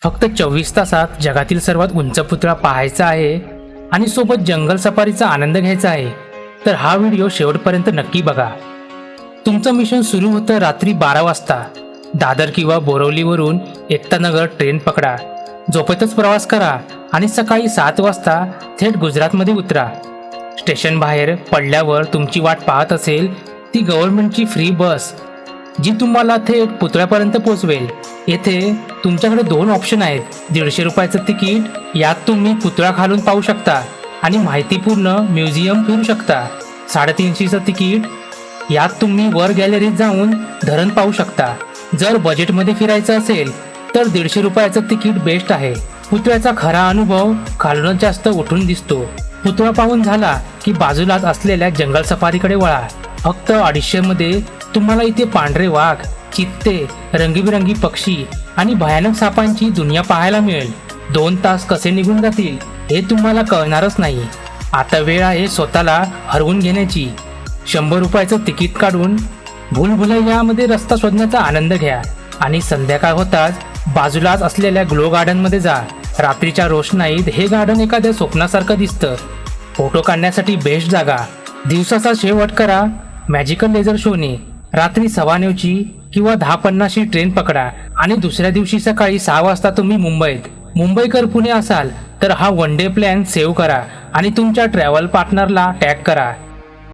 फक्त 24 तासात जगातील सर्वात उंच पुतळा पाहायचा आहे आणि सोबत जंगल सफारीचा आनंद घ्यायचा आहे तर हा व्हिडिओ शेवटपर्यंत नक्की बघा. तुमचं मिशन सुरू होतं रात्री 12 वाजता. दादर किंवा बोरवलीवरून एकतानगर ट्रेन पकडा. झोपेतच प्रवास करा आणि सकाळी 7 वाजता थेट गुजरातमध्ये उतरा. स्टेशन बाहेर पडल्यावर तुमची वाट पाहत असेल ती गव्हर्नमेंटची फ्री बस जी तुम्हाला थेट पुतळ्यापर्यंत पोहोचवेल. येथे तुमच्याकडे 2 ऑप्शन आहेत. 150 रुपयाचं तिकीट, यात तुम्ही पुतळा खालून पाहू शकता आणि माहितीपूर्ण म्युझियम फिरू शकता. 350चं तिकीट, यात तुम्ही वर गॅलरीत जाऊन धरण पाहू शकता. जर बजेटमध्ये फिरायचं असेल तर 150 रुपयाचं तिकीट बेस्ट आहे. पुतळ्याचा खरा अनुभव खालूनच जास्त उठून दिसतो. पुतळा पाहून झाला की बाजूलाच असलेल्या जंगल सफारीकडे वळा. फक्त 250 मध्ये तुम्हाला इथे पांढरे वाघ, चित्ते, रंगीबिरंगी पक्षी आणि भयानक सापांची दुनिया पाहायला मिळेल. 2 तास कसे निघून जातील हे तुम्हाला कळणारच नाही. आता वेळ आहे स्वतःला हरवून घेण्याची. 100 रुपयाचं तिकीट काढून भूलभुलैयामध्ये रस्ता शोधण्याचा आनंद घ्या आणि संध्याकाळ होताच बाजूलाच असलेल्या ग्लो गार्डनमध्ये जा. रात्रीच्या रोषणाईत हे गार्डन एखाद्या स्वप्नासारखं दिसतं. फोटो काढण्यासाठी बेस्ट जागा. दिवसाचा शेवट करा मॅजिकल लेझर शोने. रात्री 9:15ची किंवा 10:50ची ट्रेन पकडा आणि दुसऱ्या दिवशी सकाळी 6 वाजता तुम्ही मुंबईत. मुंबईकर पुणे असाल तर हा वन डे प्लॅन सेव्ह करा आणि तुमच्या ट्रॅव्हल पार्टनरला टॅग करा.